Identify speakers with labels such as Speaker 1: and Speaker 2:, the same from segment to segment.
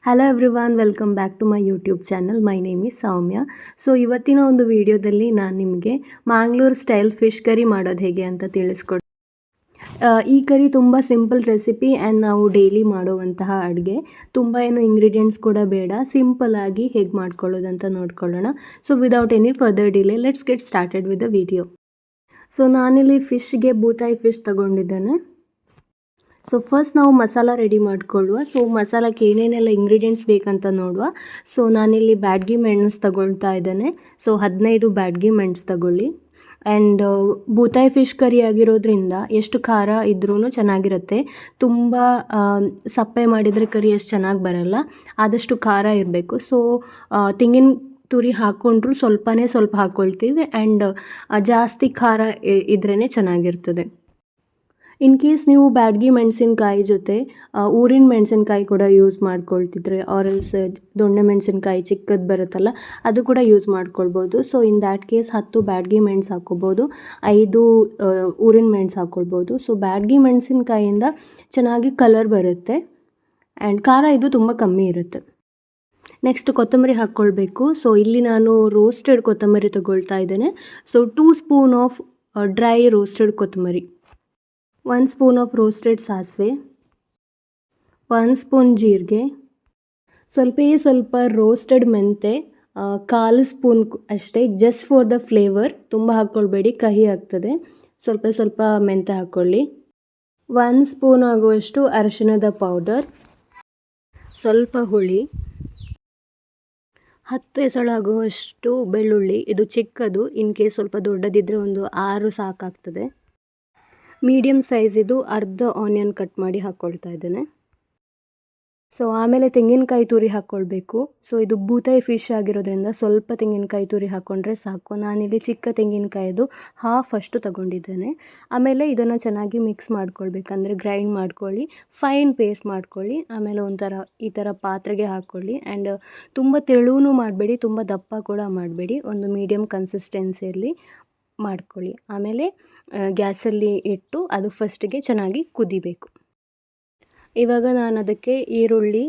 Speaker 1: Hello everyone, welcome back to my YouTube channel. My name is Soumya. So ಇವತ್ತಿನ ಒಂದು ವಿಡಿಯೋದಲ್ಲಿ ನಾನು ನಿಮಗೆ ಮ್ಯಾಂಗ್ಳೂರ್ ಸ್ಟೈಲ್ ಫಿಶ್ ಕರಿ ಮಾಡೋದು ಹೇಗೆ ಅಂತ ತಿಳಿಸ್ಕೊಡ್ತೀನಿ. ಈ ಕರಿ ತುಂಬ ಸಿಂಪಲ್ ರೆಸಿಪಿ ಆ್ಯಂಡ್ ನಾವು ಡೈಲಿ ಮಾಡುವಂತಹ ಅಡುಗೆ. ತುಂಬ ಏನು ಇಂಗ್ರೀಡಿಯೆಂಟ್ಸ್ ಕೂಡ ಬೇಡ, ಸಿಂಪಲ್ಲಾಗಿ ಹೇಗೆ ಮಾಡ್ಕೊಳ್ಳೋದಂತ ನೋಡ್ಕೊಳ್ಳೋಣ. So without any further delay let's get started with the video. So ನಾನಿಲ್ಲಿ ಫಿಶ್ಗೆ ಬೂತಾಯಿ ಫಿಶ್ ತಗೊಂಡಿದ್ದೇನೆ. ಸೊ ಫಸ್ಟ್ ನಾವು ಮಸಾಲ ರೆಡಿ ಮಾಡಿಕೊಳ್ಳುವ. ಸೊ ಮಸಾಲಕ್ಕೆ ಏನೇನೆಲ್ಲ ಇಂಗ್ರೀಡಿಯೆಂಟ್ಸ್ ಬೇಕಂತ ನೋಡುವ. ಸೊ ನಾನಿಲ್ಲಿ ಬ್ಯಾಡಗಿ ಮೆಣಸು ತಗೊಳ್ತಾ ಇದ್ದೇನೆ. ಸೊ 15 ಬ್ಯಾಡಗಿ ಮೆಣಸು ತಗೊಳ್ಳಿ. ಆ್ಯಂಡ್ ಬೂತಾಯಿ ಫಿಶ್ ಕರಿ ಆಗಿರೋದ್ರಿಂದ ಎಷ್ಟು ಖಾರ ಇದ್ರೂ ಚೆನ್ನಾಗಿರುತ್ತೆ. ತುಂಬ ಸಪ್ಪೆ ಮಾಡಿದರೆ ಕರಿ ಅಷ್ಟು ಚೆನ್ನಾಗಿ ಬರಲ್ಲ, ಆದಷ್ಟು ಖಾರ ಇರಬೇಕು. ಸೊ ತೆಂಗಿನ ತುರಿ ಹಾಕ್ಕೊಂಡ್ರೂ ಸ್ವಲ್ಪ ಹಾಕ್ಕೊಳ್ತೀವಿ. ಆ್ಯಂಡ್ ಜಾಸ್ತಿ ಖಾರ ಇದ್ರೇ ಚೆನ್ನಾಗಿರ್ತದೆ. ಇನ್ ಕೇಸ್ ನೀವು ಬ್ಯಾಡಗಿ ಮೆಣಸಿನ್ಕಾಯಿ ಜೊತೆ ಊರಿನ ಮೆಣಸಿನ್ಕಾಯಿ ಕೂಡ ಯೂಸ್ ಮಾಡ್ಕೊಳ್ತಿದ್ರೆ, ಆರೆಲ್ಸ್ ದೊಣ್ಣೆ ಮೆಣಸಿನ್ಕಾಯಿ ಚಿಕ್ಕದು ಬರುತ್ತಲ್ಲ, ಅದು ಕೂಡ ಯೂಸ್ ಮಾಡ್ಕೊಳ್ಬೋದು. So in that case 10 Byadgi ಮೆಣಸು ಹಾಕ್ಕೊಬೋದು, 5 ಊರಿನ ಮೆಣಸು ಹಾಕ್ಕೊಳ್ಬೋದು. ಸೊ ಬ್ಯಾಡಗಿ ಮೆಣಸಿನ್ಕಾಯಿಂದ ಚೆನ್ನಾಗಿ ಕಲರ್ ಬರುತ್ತೆ ಆ್ಯಂಡ್ ಖಾರ ಇದು ತುಂಬ ಕಮ್ಮಿ ಇರುತ್ತೆ. ನೆಕ್ಸ್ಟ್ ಕೊತ್ತಂಬರಿ ಹಾಕ್ಕೊಳ್ಬೇಕು. ಸೊ ಇಲ್ಲಿ ನಾನು ರೋಸ್ಟೆಡ್ ಕೊತ್ತಂಬರಿ ತಗೊಳ್ತಾ ಇದ್ದೇನೆ. So 2 spoon of dry roasted ಕೊತ್ತಂಬರಿ, 1 ಸ್ಪೂನ್ ಆಫ್ ರೋಸ್ಟೆಡ್ ಸಾಸಿವೆ, 1 ಸ್ಪೂನ್ ಜೀರಿಗೆ, ಸ್ವಲ್ಪ ರೋಸ್ಟೆಡ್ ಮೆಂತೆ, 1/4 ಸ್ಪೂನ್ ಅಷ್ಟೇ, ಜಸ್ಟ್ ಫಾರ್ ದ ಫ್ಲೇವರ್. ತುಂಬ ಹಾಕ್ಕೊಳ್ಬೇಡಿ, ಕಹಿ ಆಗ್ತದೆ. ಸ್ವಲ್ಪ ಮೆಂತೆ ಹಾಕ್ಕೊಳ್ಳಿ. 1 ಸ್ಪೂನ್ ಆಗುವಷ್ಟು ಅರಿಶಿಣದ ಪೌಡರ್, ಸ್ವಲ್ಪ ಹುಳಿ, 10 ಎಸಳಾಗುವಷ್ಟು ಬೆಳ್ಳುಳ್ಳಿ. ಇದು ಚಿಕ್ಕದು, ಇನ್ ಕೇಸ್ ಸ್ವಲ್ಪ ದೊಡ್ಡದಿದ್ದರೆ ಒಂದು 6 ಸಾಕಾಗ್ತದೆ. ಮೀಡಿಯಮ್ ಸೈಜಿದು ಅರ್ಧ ಆನಿಯನ್ ಕಟ್ ಮಾಡಿ ಹಾಕ್ಕೊಳ್ತಾ ಇದ್ದೇನೆ. ಸೊ ಆಮೇಲೆ ತೆಂಗಿನಕಾಯಿ ತುರಿ ಹಾಕ್ಕೊಳ್ಬೇಕು. ಸೊ ಇದು ಬೂತಾಯಿ ಫಿಶ್ ಆಗಿರೋದ್ರಿಂದ ಸ್ವಲ್ಪ ತೆಂಗಿನಕಾಯಿ ತುರಿ ಹಾಕ್ಕೊಂಡ್ರೆ ಸಾಕು. ನಾನಿಲ್ಲಿ ಚಿಕ್ಕ ತೆಂಗಿನಕಾಯಿದು ಹಾಫ್ ಅಷ್ಟು ತಗೊಂಡಿದ್ದೇನೆ. ಆಮೇಲೆ ಇದನ್ನು ಚೆನ್ನಾಗಿ ಮಿಕ್ಸ್ ಮಾಡ್ಕೊಳ್ಬೇಕಂದ್ರೆ ಗ್ರೈಂಡ್ ಮಾಡ್ಕೊಳ್ಳಿ, ಫೈನ್ ಪೇಸ್ಟ್ ಮಾಡ್ಕೊಳ್ಳಿ. ಆಮೇಲೆ ಈ ಥರ ಪಾತ್ರೆಗೆ ಹಾಕ್ಕೊಳ್ಳಿ. ಆ್ಯಂಡ್ ತುಂಬ ತೆಳುವೂ ಮಾಡಬೇಡಿ, ತುಂಬ ದಪ್ಪ ಕೂಡ ಮಾಡಬೇಡಿ, ಒಂದು ಮೀಡಿಯಮ್ ಕನ್ಸಿಸ್ಟೆನ್ಸಿಯಲ್ಲಿ ಮಾಡ್ಕೊಳ್ಳಿ. ಆಮೇಲೆ ಗ್ಯಾಸಲ್ಲಿ ಇಟ್ಟು ಅದು ಫಸ್ಟಿಗೆ ಚೆನ್ನಾಗಿ ಕುದಿಬೇಕು. ಇವಾಗ ನಾನು ಅದಕ್ಕೆ ಈರುಳ್ಳಿ,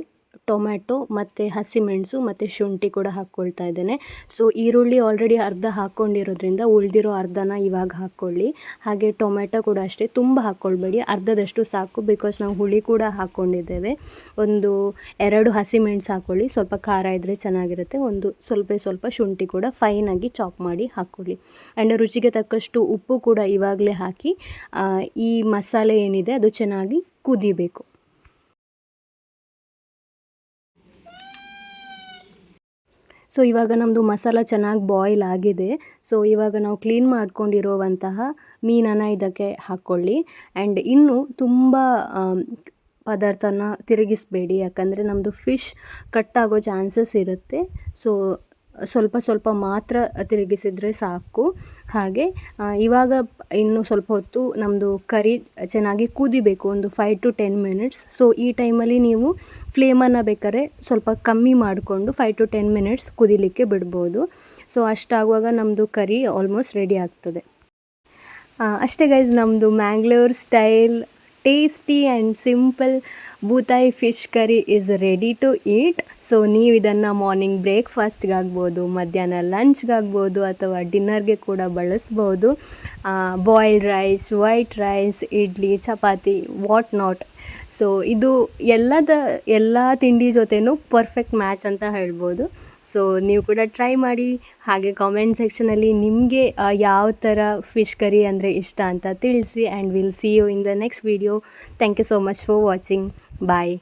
Speaker 1: ಟೊಮ್ಯಾಟೊ ಮತ್ತು ಹಸಿಮೆಣಸು ಮತ್ತು ಶುಂಠಿ ಕೂಡ ಹಾಕ್ಕೊಳ್ತಾ ಇದ್ದೇನೆ. ಸೊ ಈರುಳ್ಳಿ ಆಲ್ರೆಡಿ ಅರ್ಧ ಹಾಕ್ಕೊಂಡಿರೋದ್ರಿಂದ ಉಳಿದಿರೋ ಅರ್ಧನ ಇವಾಗ ಹಾಕ್ಕೊಳ್ಳಿ. ಹಾಗೆ ಟೊಮ್ಯಾಟೊ ಕೂಡ ಅಷ್ಟೇ, ತುಂಬ ಹಾಕ್ಕೊಳ್ಬೇಡಿ, ಅರ್ಧದಷ್ಟು ಸಾಕು. ಬಿಕಾಸ್ ನಾವು ಹುಳಿ ಕೂಡ ಹಾಕ್ಕೊಂಡಿದ್ದೇವೆ. ಒಂದು 2 ಹಸಿಮೆಣಸು ಹಾಕ್ಕೊಳ್ಳಿ, ಸ್ವಲ್ಪ ಖಾರ ಇದ್ದರೆ ಚೆನ್ನಾಗಿರುತ್ತೆ. ಒಂದು ಸ್ವಲ್ಪ ಶುಂಠಿ ಕೂಡ ಫೈನಾಗಿ ಚಾಪ್ ಮಾಡಿ ಹಾಕ್ಕೊಳ್ಳಿ. ಆ್ಯಂಡ್ ರುಚಿಗೆ ತಕ್ಕಷ್ಟು ಉಪ್ಪು ಕೂಡ ಇವಾಗಲೇ ಹಾಕಿ ಈ ಮಸಾಲೆ ಏನಿದೆ ಅದು ಚೆನ್ನಾಗಿ ಕುದಿಬೇಕು. ಸೊ ಇವಾಗ ನಮ್ಮದು ಮಸಾಲ ಚೆನ್ನಾಗಿ ಬಾಯ್ಲ್ ಆಗಿದೆ. ಸೊ ಇವಾಗ ನಾವು ಕ್ಲೀನ್ ಮಾಡ್ಕೊಂಡಿರುವಂತಹ ಮೀನನ್ನು ಇದಕ್ಕೆ ಹಾಕ್ಕೊಳ್ಳಿ. ಆ್ಯಂಡ್ ಇನ್ನು ತುಂಬ ಪದಾರ್ಥನ ತಿರುಗಿಸಬೇಡಿ, ಯಾಕಂದರೆ ನಮ್ಮದು ಫಿಶ್ ಕಟ್ಟಾಗೋ ಚಾನ್ಸಸ್ ಇರುತ್ತೆ. ಸೊ ಸ್ವಲ್ಪ ಮಾತ್ರ ತಿರುಗಿಸಿದರೆ ಸಾಕು. ಹಾಗೆ ಇವಾಗ ಇನ್ನು ಸ್ವಲ್ಪ ಹೊತ್ತು ನಮ್ಮದು ಕರಿ ಚೆನ್ನಾಗಿ ಕುದಿಬೇಕು, ಒಂದು 5 to 10 ಮಿನಿಟ್ಸ್. ಸೊ ಈ ಟೈಮಲ್ಲಿ ನೀವು ಫ್ಲೇಮನ್ನು ಬೇಕಾದ್ರೆ ಸ್ವಲ್ಪ ಕಮ್ಮಿ ಮಾಡಿಕೊಂಡು 5 to 10 ಮಿನಿಟ್ಸ್ ಕುದಿಲಿಕ್ಕೆ ಬಿಡ್ಬೋದು. ಸೊ ಅಷ್ಟಾಗುವಾಗ ನಮ್ಮದು ಕರಿ ಆಲ್ಮೋಸ್ಟ್ ರೆಡಿ ಆಗ್ತದೆ. ಅಷ್ಟೇ ಗೈಸ್, ನಮ್ಮದು Mangalore style tasty and simple ಬೂತಾಯಿ fish curry is ready to eat. So ನೀವು ಇದನ್ನು ಮಾರ್ನಿಂಗ್ ಬ್ರೇಕ್ಫಾಸ್ಟ್ಗಾಗ್ಬೋದು, ಮಧ್ಯಾಹ್ನ ಲಂಚ್ಗಾಗ್ಬೋದು, ಅಥವಾ ಡಿನ್ನರ್ಗೆ ಕೂಡ ಬಳಸ್ಬೋದು. Boiled rice, white rice, idli, chapati, what not. So ಇದು ಎಲ್ಲ ತಿಂಡಿ ಜೊತೆನೂ ಪರ್ಫೆಕ್ಟ್ ಮ್ಯಾಚ್ ಅಂತ ಹೇಳ್ಬೋದು. ಸೊ ನೀವು ಕೂಡ ಟ್ರೈ ಮಾಡಿ. ಹಾಗೆ ಕಾಮೆಂಟ್ ಸೆಕ್ಷನಲ್ಲಿ ನಿಮಗೆ ಯಾವ ಥರ ಫಿಶ್ ಕರಿ ಅಂದರೆ ಇಷ್ಟ ಅಂತ ತಿಳಿಸಿ. And will see you in the next video. Thank you so much for watching. Bye.